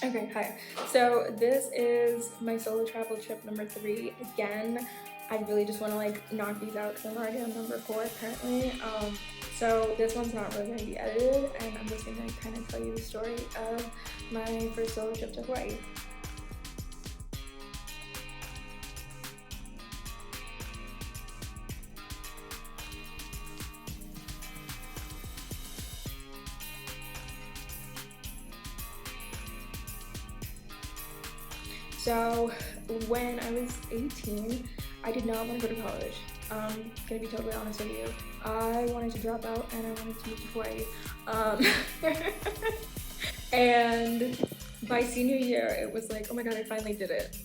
Okay, hi. So this is my solo travel trip number 3. Again, I really just want to like knock these out because I'm already on number 4 currently. So this one's not really going to be edited, and I'm just going to kind of tell you the story of my first solo trip to Hawaii. So when I was 18, I did not want to go to college. Gonna be totally honest with you. I wanted to drop out and I wanted to move to Hawaii. And by senior year, it was like, oh my god, I finally did it.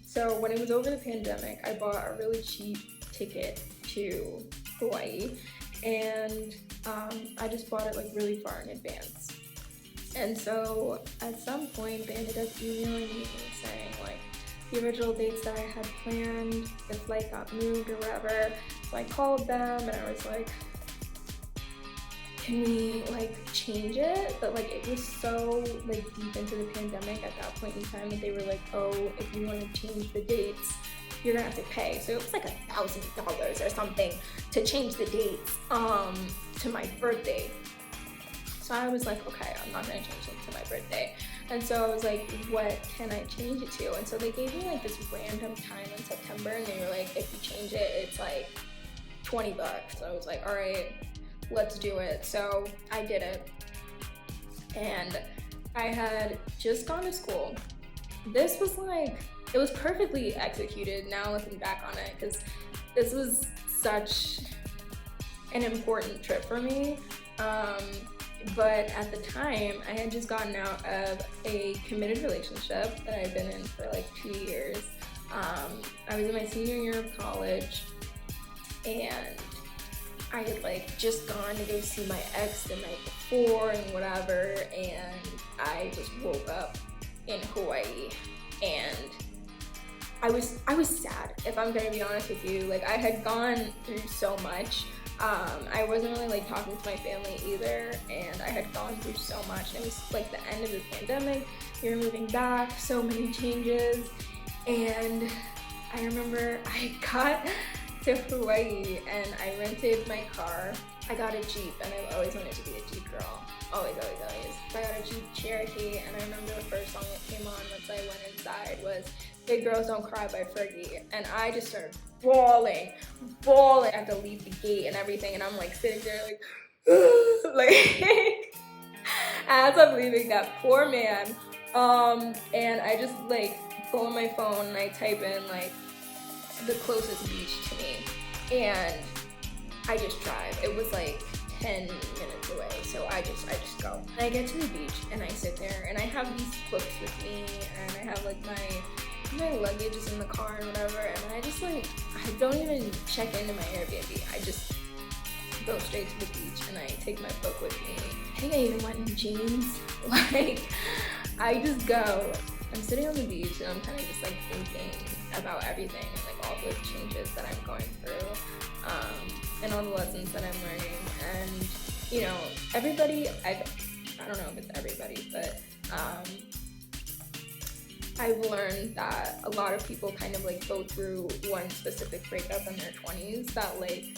So when it was over the pandemic, I bought a really cheap ticket to Hawaii, and I just bought it like really far in advance. And so at some point, they ended up emailing me saying like the original dates that I had planned, the flight got moved or whatever. So I called them and I was like, can we like change it? But like it was so like deep into the pandemic at that point in time that they were like, oh, if you want to change the dates, you're gonna have to pay. So it was like $1,000 or something to change the dates to my birthday. So I was like, okay, I'm not gonna change it to my birthday. And so I was like, what can I change it to? And so they gave me like this random time in September, and they were like, if you change it, it's like $20. So I was like, all right, let's do it. So I did it. And I had just gone to school. This was like, it was perfectly executed now looking back on it, because this was such an important trip for me. But at the time, I had just gotten out of a committed relationship that I'd been in for like 2 years. I was in my senior year of college, and I had like just gone to go see my ex the night before and whatever, and I just woke up in Hawaii, and I was sad, if I'm gonna be honest with you. Like I had gone through so much. I wasn't really like talking to my family either, and I had gone through so much, and it was like the end of the pandemic. We were moving back, so many changes, and I remember I got to Hawaii and I rented my car. I got a Jeep, and I've always wanted to be a Jeep girl. Always. So I got a Jeep Cherokee, and I remember the first song that came on once I went inside was Big Girls Don't Cry by Fergie, and I just started bawling. I had to leave the gate and everything, and I'm like sitting there like, like as I'm leaving that poor man, and I just like go on my phone and I type in like the closest beach to me, and I just drive. It was like 10 minutes away, so I just go. And I get to the beach and I sit there, and I have these books with me, and I have like my luggage is in the car and whatever, and I just like, I don't even check into my Airbnb. I just go straight to the beach and I take my book with me. I think I even went in jeans. Like, I just go. I'm sitting on the beach and I'm kind of just like thinking about everything and like all the changes that I'm going through, and all the lessons that I'm learning. And you know, everybody, I don't know if it's everybody, but I've learned that a lot of people kind of like go through one specific breakup in their 20s that like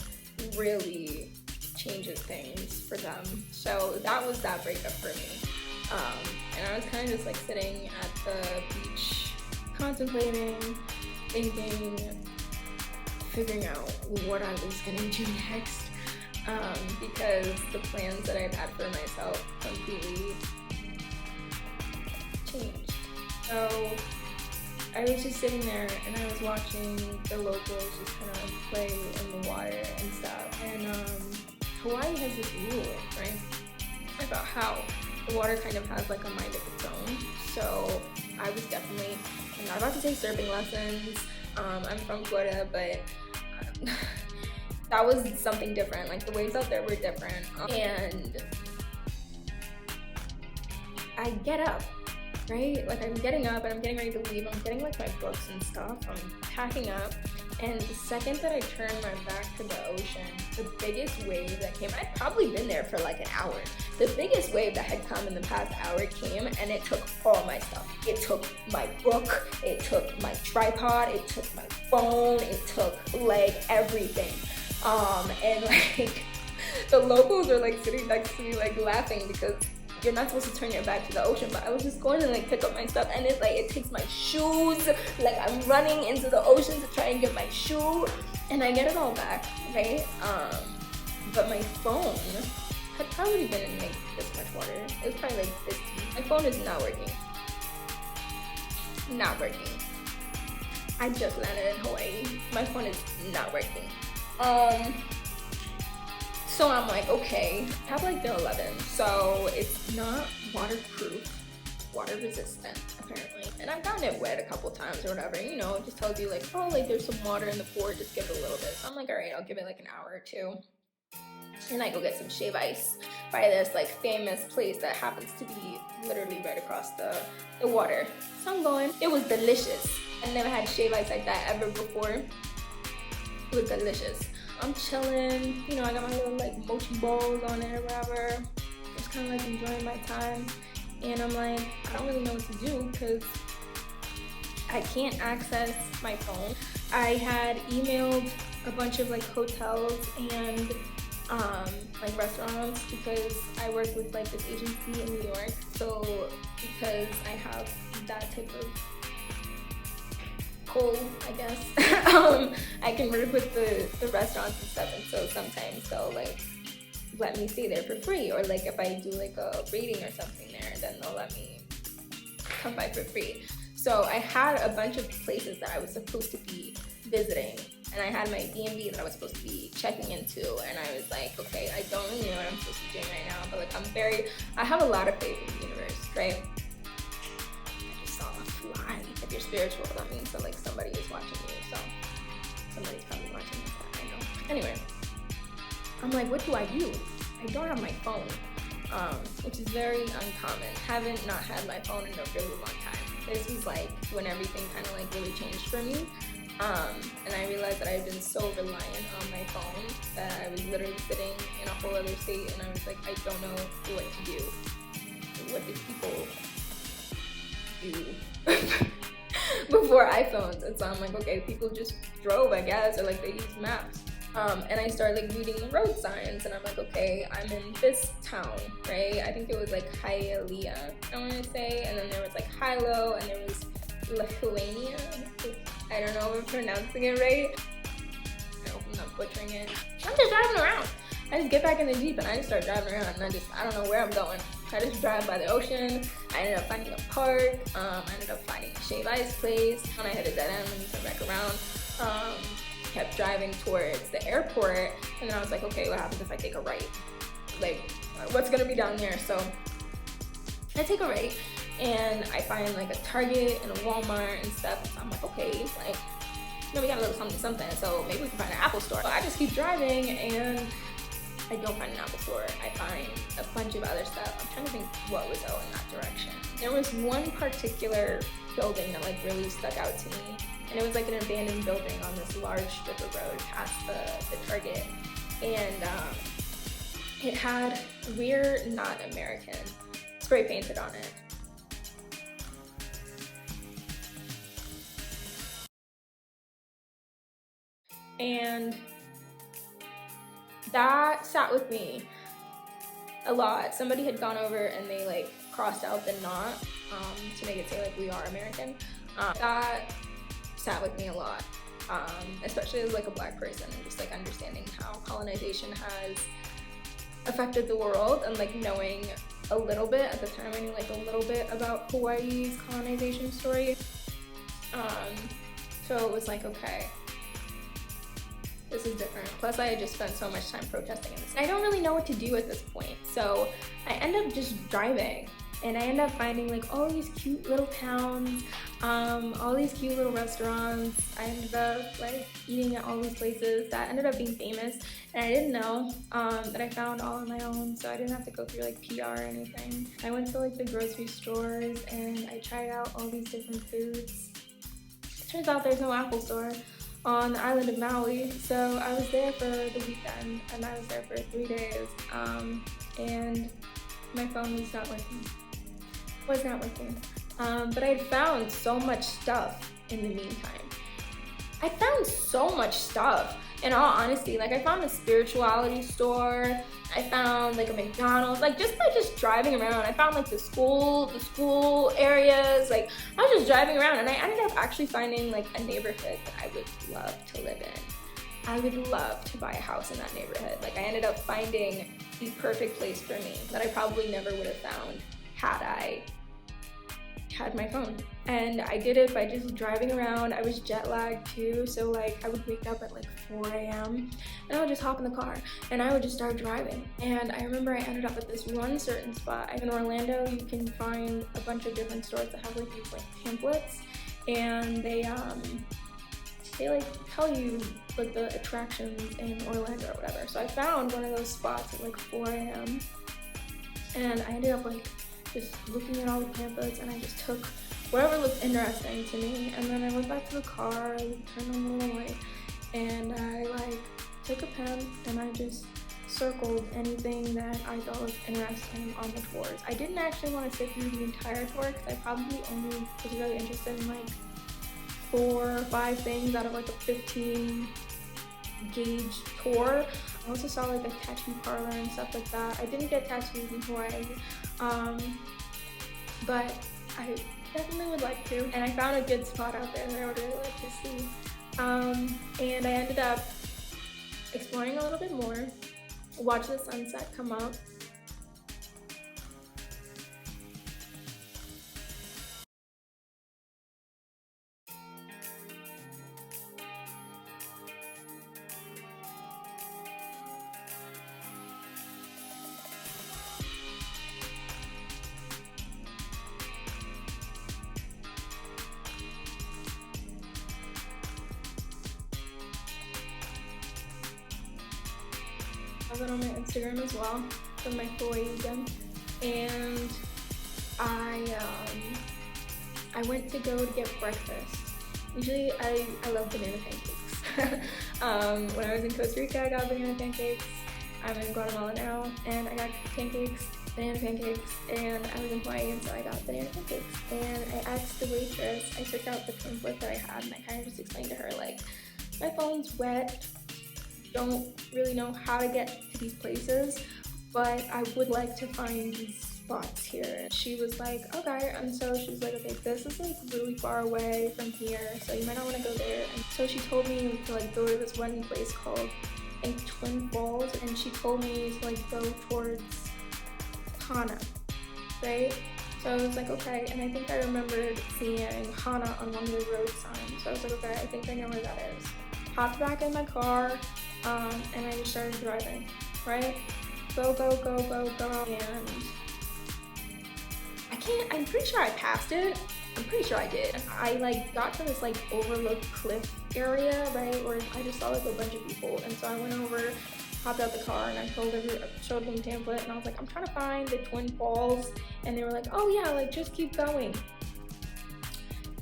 really changes things for them. So that was that breakup for me. And I was kind of just like sitting at the beach, contemplating, thinking, figuring out what I was gonna do next, because the plans that I've had for myself completely changed. So I was just sitting there and I was watching the locals just kind of play in the water and stuff. And Hawaii has this rule, right, about how the water kind of has like a mind of its own. So I was definitely, I'm not about to say surfing lessons. I'm from Florida, but that was something different. Like the waves out there were different. And I get up right? Like I'm getting up and I'm getting ready to leave. I'm getting like my books and stuff. I'm packing up. And the second that I turned my back to the ocean, the biggest wave that came, I'd probably been there for like an hour. The biggest wave that had come in the past hour came and it took all my stuff. It took my book, it took my tripod, it took my phone, it took like everything. And like the locals are like sitting next to me like laughing because you're not supposed to turn your back to the ocean, but I was just going to like pick up my stuff and it's like it takes my shoes, like I'm running into the ocean to try and get my shoe and I get it all back, right? But my phone had probably been in like this much water. It was probably like 15. My phone is not working. Not working. I just landed in Hawaii. My phone is not working. So I'm like, okay, I have like the 11, so it's not waterproof, water resistant apparently. And I've gotten it wet a couple times or whatever, you know, it just tells you like, oh, like there's some water in the port, just give it a little bit. So I'm like, all right, I'll give it like an hour or two. And I go get some shave ice by this like famous place that happens to be literally right across the water. So I'm going, it was delicious. I never had shave ice like that ever before. It was delicious. I'm chilling, you know, I got my little like mochi balls on it or whatever. Just kind of like enjoying my time. And I'm like, I don't really know what to do because I can't access my phone. I had emailed a bunch of like hotels and like restaurants because I work with like this agency in New York. So because I have that type of pull, I guess, I can work with the restaurants and stuff, and so sometimes they'll like let me stay there for free, or like if I do like a rating or something there, then they'll let me come by for free. So I had a bunch of places that I was supposed to be visiting, and I had my B&B that I was supposed to be checking into, and I was like, okay, I don't really know what I'm supposed to be doing right now, but like I have a lot of faith in the universe, right? I just saw a fly. If you're spiritual, that means that like somebody is watching you, so somebody's probably watching you, I know. Anyway, I'm like, what do? I don't have my phone, which is very uncommon. Haven't not had my phone in a really long time. This was like when everything kind of like really changed for me. And I realized that I've been so reliant on my phone that I was literally sitting in a whole other state, and I was like, I don't know what to do. What did people do before iPhones? And so I'm like, okay, people just drove, I guess, or like they used maps. And I started like reading the road signs, and I'm like, okay, I'm in this town, right? I think it was like Hialeah, I want to say, and then there was like Hilo, and there was Lithuania. I don't know if I'm pronouncing it right. I hope I'm not butchering it. I'm just driving around. I just get back in the Jeep and I just start driving around, and I don't know where I'm going. I just drive by the ocean. I ended up finding a park. I ended up finding a shave ice place. And I hit a dead end when you come back around. Kept driving towards the airport, and then I was like, okay, what happens if I take a right? Like, what's gonna be down there? So I take a right, and I find like a Target and a Walmart and stuff. So I'm like, okay, like, you know, we got a little something, so maybe we can find an Apple store. So I just keep driving, and I don't find an Apple store. I find a bunch of other stuff. I'm trying to think what was in that direction. There was one particular building that like really stuck out to me. And it was like an abandoned building on this large strip of road past the Target. And it had "We're Not American" spray painted on it. And that sat with me a lot. Somebody had gone over and they like crossed out the "not" to make it say like "We Are American." That sat with me a lot, especially as like a Black person, and just like understanding how colonization has affected the world, and like knowing a little bit at the time. I knew like a little bit about Hawaii's colonization story, so it was like, okay, this is different. Plus I had just spent so much time protesting in this. I don't really know what to do at this point, so I end up just driving. And I end up finding like all these cute little towns, all these cute little restaurants. I ended up like eating at all these places that ended up being famous, and I didn't know that I found all on my own, so I didn't have to go through like PR or anything. I went to like the grocery stores and I all these different foods. Turns out there's no Apple store on the island of Maui, so I was there for the weekend, and I was there for 3 days, and my phone was not working. But I had found so much stuff in the meantime. I found so much stuff, in all honesty. Like, I found a spirituality store, I found like a McDonald's, like just by just driving around. I found like the school areas. Like, I was just driving around, and I ended up actually finding like a neighborhood that I would love to live in. I would love to buy a house in that neighborhood. Like, I ended up finding the perfect place for me that I probably never would have found had I had my phone. And I did it by just driving around. I was jet lagged too, so like I would wake up at like 4 a.m. and I would just hop in the car and I would just start driving. And I remember I ended up at this one certain spot. In Orlando, you can find a bunch of different stores that have like these like pamphlets, and they like tell you like the attractions in Orlando or whatever. So I found one of those spots at like 4 a.m. and I ended up like just looking at all the pamphlets, and I just took whatever looked interesting to me. And then I went back to the car, I turned on the little light, and I like took a pen and I just circled anything that I thought was interesting on the tours. I didn't actually want to sit through the entire tour because I probably only was really interested in like 4 or 5 things out of like a 15 gauge tour. I also saw like a tattoo parlor and stuff like that. I didn't get tattoos in Hawaii, but I definitely would like to. And I found a good spot out there that I would really like to see. And I ended up exploring a little bit more, watch the sunset come up. I have it on my Instagram as well for my Hawai'i weekend, and I went to go to get breakfast. Usually I love banana pancakes. When I was in Costa Rica, I got banana pancakes. I'm in Guatemala now, and I got banana pancakes, and I was in Hawaii, and so I got banana pancakes. And I asked the waitress, I took out the pamphlet that I had, and I kind of just explained to her, like, my phone's wet, don't really know how to get to these places, but I would like to find these spots here. She was like, okay, and so she was like, okay, this is like really far away from here, so you might not want to go there. And so she told me to like go to this one place called, I think, Twin Falls, and she told me to like go towards Hana, right? So I was like, okay, and I think I remembered seeing Hana on one of the road signs, so I was like, okay, I think I know where that is. Hopped back in my car, and I just started driving, right? Go, and I'm pretty sure I passed it. I'm pretty sure I did. I like got to this like overlooked cliff area, right, where I just saw like a bunch of people, and so I went over, hopped out the car, and I showed them the pamphlet, and I was like, I'm trying to find the Twin Falls, and they were like, oh yeah, like just keep going.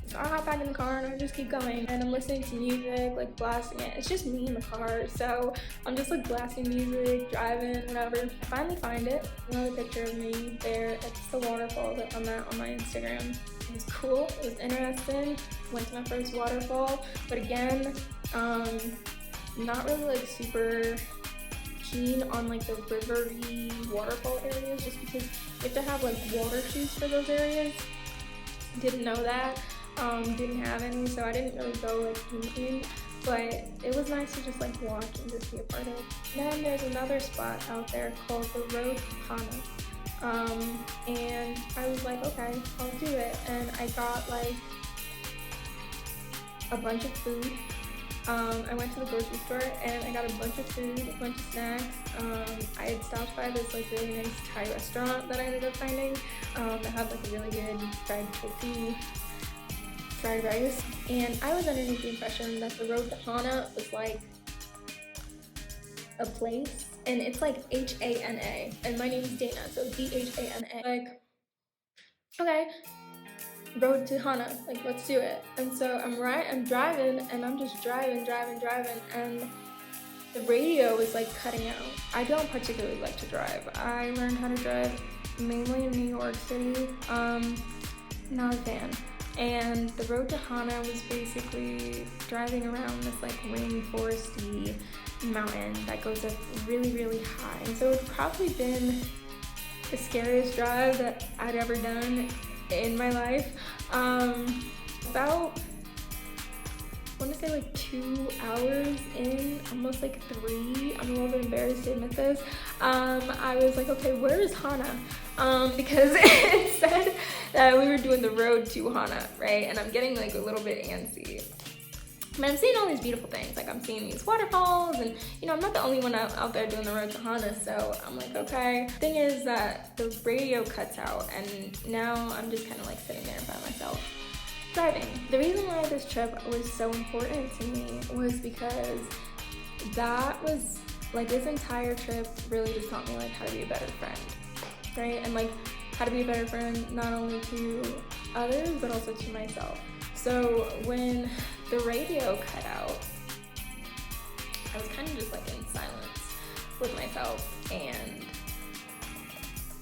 So I hop back in the car and I just keep going, and I'm listening to music, like blasting it. It's just me in the car, so I'm just like blasting music, driving, whatever. I finally find it. Another picture of me there. It's the waterfall that I'm at on my Instagram. It was cool. It was interesting. Went to my first waterfall, but again, not really like super keen on like the rivery waterfall areas, just because you have to have like water shoes for those areas. Didn't know that. Didn't have any, so I didn't really go like in, but it was nice to just like watch and just be a part of. Then there's another spot out there called the Road to Hana, and I was like, okay, I'll do it, and I got like a bunch of food. I went to the grocery store and I got a bunch of food, a bunch of snacks. I had stopped by this like really nice Thai restaurant that I ended up finding that had like a really good fried tofu, fried rice, and I was underneath the impression that the Road to Hana was like a place, and it's like H-A-N-A, and my name is Dana, so D-H-A-N-A. Like, okay, road to Hana, like let's do it. And so I'm driving, and I'm just driving, and the radio is like cutting out. I don't particularly like to drive. I learned how to drive mainly in New York City. Not a fan. And the road to Hana was basically driving around this like rainforesty mountain that goes up really, really high. And so it's probably been the scariest drive that I'd ever done in my life. About, I want to say like 2 hours in, almost like 3. I'm a little bit embarrassed to admit this. I was like, okay, where is Hana? Because it said that we were doing the road to Hana, right? And I'm getting like a little bit antsy. And I'm seeing all these beautiful things. Like I'm seeing these waterfalls, and you know, I'm not the only one out there doing the road to Hana, so I'm like, okay. Thing is that the radio cuts out, and now I'm just kind of like sitting there by myself driving. The reason why this trip was so important to me was because that was like, this entire trip really just taught me like how to be a better friend, right? And like how to be a better friend not only to others but also to myself. So when the radio cut out, I was kind of just like in silence with myself, and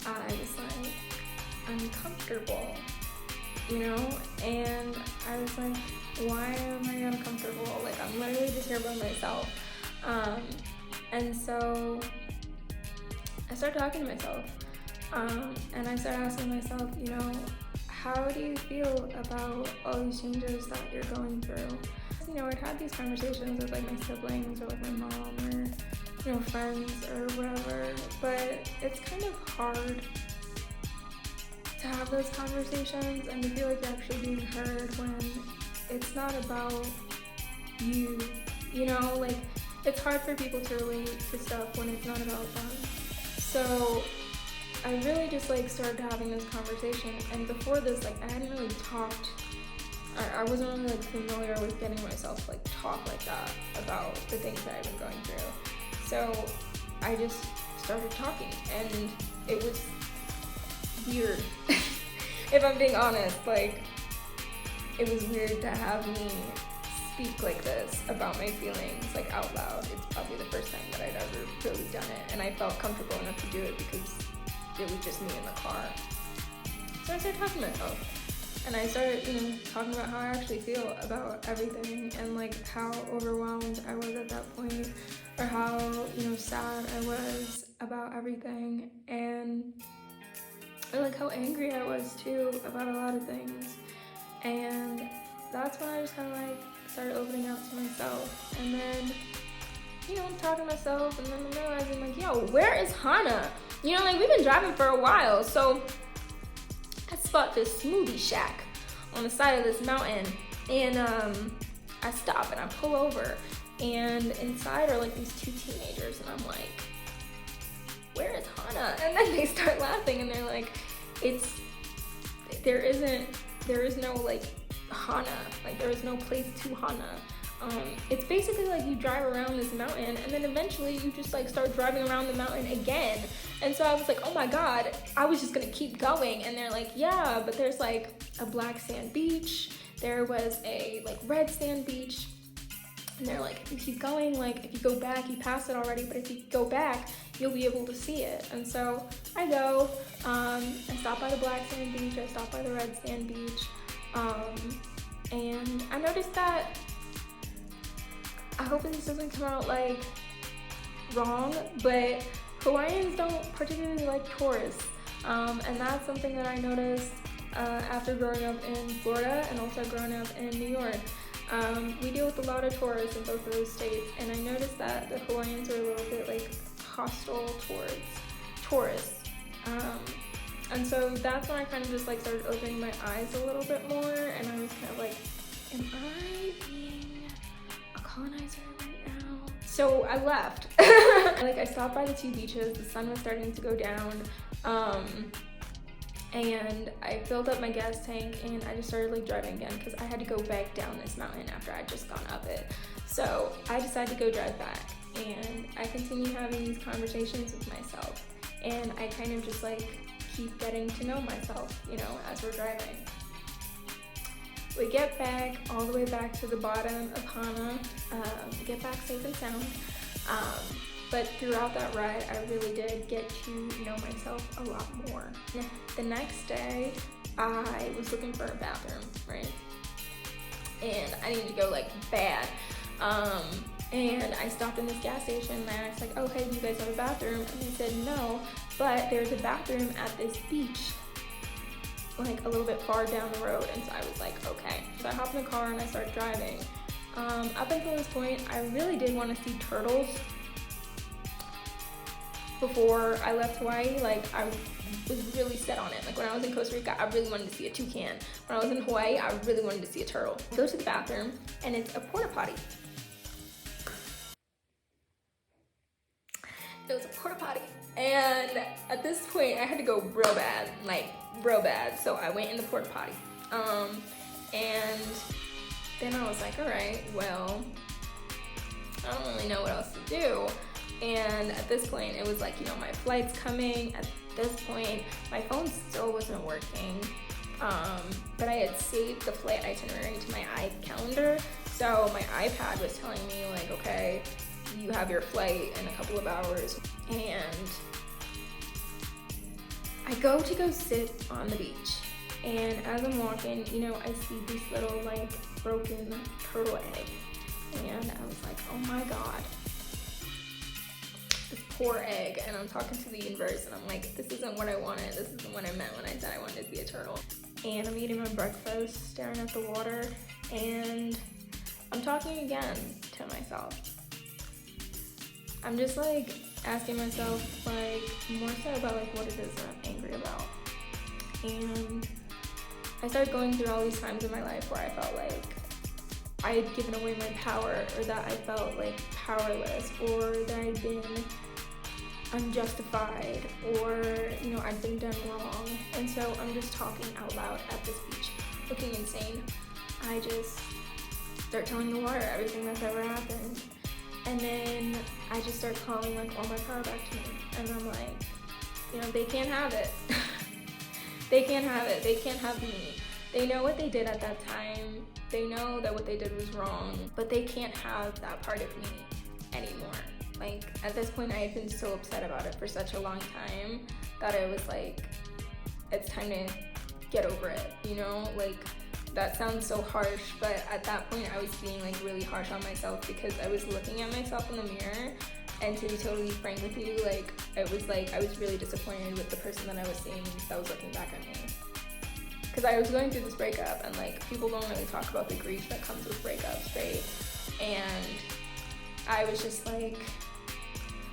I was like uncomfortable, you know? And I was like, why am I uncomfortable? Like I'm literally just here by myself. And so I started talking to myself, and I started asking myself, you know, how do you feel about all these changes that you're going through? You know, I'd had these conversations with like my siblings or with my mom or, you know, friends or whatever, but it's kind of hard to have those conversations and to feel like you're actually being heard when it's not about you, you know? Like, it's hard for people to relate to stuff when it's not about them. So I really just like started having this conversation, and before this, like I hadn't really talked, I wasn't really like familiar with getting myself to like talk like that about the things that I've been going through. So I just started talking, and it was weird. If I'm being honest, like it was weird to have me speak like this about my feelings like out loud. It's probably the first time that I'd ever really done it, and I felt comfortable enough to do it because it was just me in the car. So I started talking to myself, and I started, you know, talking about how I actually feel about everything, and like how overwhelmed I was at that point, or how, you know, sad I was about everything, and like how angry I was too about a lot of things. And that's when I just kind of like started opening up to myself, and then, you know, I'm talking to myself, and then I'm realizing like, yo, where is Hana? You know, like we've been driving for a while, so I spot this smoothie shack on the side of this mountain, and I stop and I pull over, and inside are like these 2 teenagers, and I'm like, where is Hana? And then they start laughing, and they're like, there is no like Hana, like there is no place to Hana. It's basically like you drive around this mountain, and then eventually you just like start driving around the mountain again. And so I was like, oh my god, I was just gonna keep going. And they're like, yeah, but there's like a black sand beach, there was a like red sand beach, and they're like, if you keep going, like if you go back, you passed it already, but if you go back, you'll be able to see it. And so I go, I stop by the black sand beach, I stop by the red sand beach, and I noticed that, I hope this doesn't come out like wrong, but Hawaiians don't particularly like tourists, and that's something that I noticed after growing up in Florida and also growing up in New York. We deal with a lot of tourists in both of those states, and I noticed that the Hawaiians are a little bit like hostile towards tourists. And so that's when I kind of just like started opening my eyes a little bit more, and I was kind of like, am I being a colonizer right now? So I left. Like I stopped by the 2 beaches, the sun was starting to go down, and I filled up my gas tank, and I just started like driving again because I had to go back down this mountain after I'd just gone up it. So I decided to go drive back, and I continued having these conversations with myself, and I kind of just like keep getting to know myself, you know, as we're driving. We get back all the way back to the bottom of Hana, get back safe and sound. But throughout that ride, I really did get to know myself a lot more. The next day, I was looking for a bathroom, right? And I needed to go like bad. And I stopped in this gas station and I asked like, oh hey, do you guys have a bathroom? And they said no, but there's a bathroom at this beach, like a little bit far down the road. And so I was like, okay. So I hopped in the car and I started driving. Up until this point, I really did want to see turtles. Before I left Hawaii, like I was really set on it. Like when I was in Costa Rica, I really wanted to see a toucan. When I was in Hawaii, I really wanted to see a turtle. I go to the bathroom and it's a porta potty. It was a porta potty. And at this point, I had to go real bad, like real bad. So I went in the porta potty. And then I was like, all right, well, I don't really know what else to do. And at this point, it was like, you know, my flight's coming. At this point, my phone still wasn't working. But I had saved the flight itinerary to my iCalendar. So my iPad was telling me like, okay, you have your flight in a couple of hours. And I go sit on the beach. And as I'm walking, you know, I see this little like broken turtle egg. And I was like, oh my God. This poor egg. And I'm talking to the universe and I'm like, this isn't what I wanted. This isn't what I meant when I said I wanted to be a turtle. And I'm eating my breakfast, staring at the water, and I'm talking again to myself. I'm just like asking myself like more so about like what it is that I'm angry about. And I started going through all these times in my life where I felt like I had given away my power, or that I felt like powerless, or that I'd been unjustified, or, you know, I'd been done wrong. And so I'm just talking out loud at this beach, looking insane. I just start telling the water everything that's ever happened. And then I just start calling like all my power back to me. And I'm like, you know, they can't have it. They can't have it. They can't have me. They know what they did at that time. They know that what they did was wrong, but they can't have that part of me anymore. Like at this point, I had been so upset about it for such a long time that I was like, it's time to get over it, you know? Like that sounds so harsh, but at that point I was being like really harsh on myself because I was looking at myself in the mirror, and to be totally frank with you, like I was really disappointed with the person that I was seeing that was looking back at me. Because I was going through this breakup, and like people don't really talk about the grief that comes with breakups, right? And I was just like,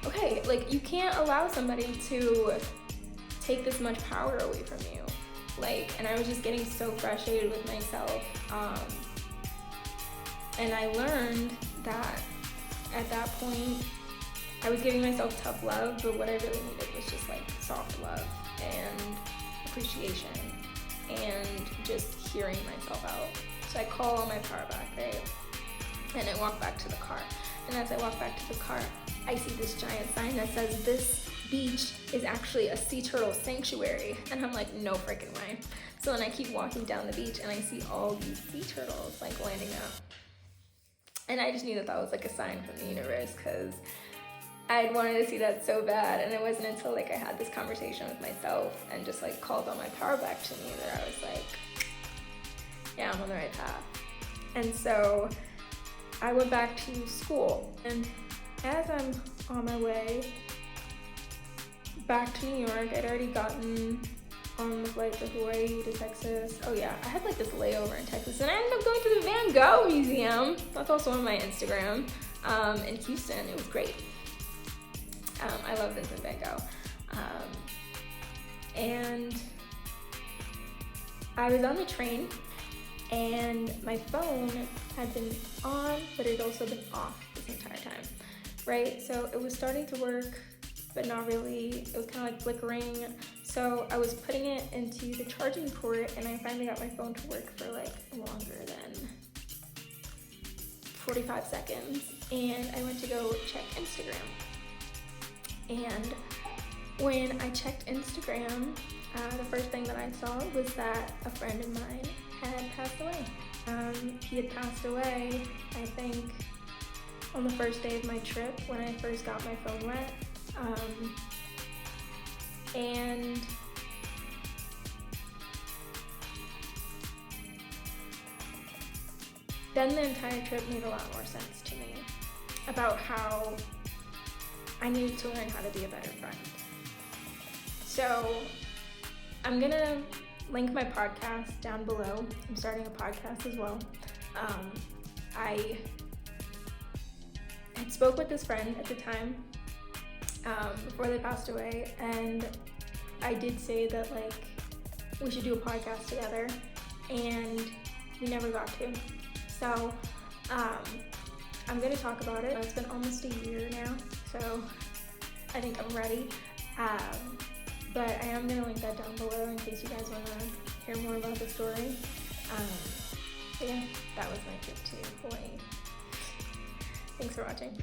okay, like you can't allow somebody to take this much power away from you. Like, and I was just getting so frustrated with myself. And I learned that at that point, I was giving myself tough love, but what I really needed was just like soft love and appreciation and just hearing myself out. So I call all my power back, right? And I walk back to the car. And as I walk back to the car, I see this giant sign that says this beach is actually a sea turtle sanctuary. And I'm like, no freaking way. So then I keep walking down the beach and I see all these sea turtles like landing up. And I just knew that that was like a sign from the universe, because I'd wanted to see that so bad. And it wasn't until like I had this conversation with myself and just like called all my power back to me that I was like, yeah, I'm on the right path. And so I went back to school, and as I'm on my way back to New York, I'd already gotten on the flight to Hawaii to Texas. Oh yeah, I had like this layover in Texas, and I ended up going to the Van Gogh Museum. That's also on my Instagram, in Houston. It was great. I love Vincent Van Gogh. And I was on the train, and my phone had been on, but it had also been off this entire time, right? So it was starting to work, but not really. It was kind of like flickering. So I was putting it into the charging port, and I finally got my phone to work for like longer than 45 seconds. And I went to go check Instagram. And when I checked Instagram, the first thing that I saw was that a friend of mine had passed away. He had passed away, I think, on the first day of my trip when I first got my phone wet. And then the entire trip made a lot more sense to me about how I needed to learn how to be a better friend. So I'm gonna link my podcast down below. I'm starting a podcast as well. I had spoke with this friend at the time before they passed away, and I did say that like we should do a podcast together, and we never got to. So I'm gonna talk about it. It's been almost a year now, so I think I'm ready. But I am gonna link that down below in case you guys wanna hear more about the story. But yeah, that was my trip to Hawaii. Thanks for watching.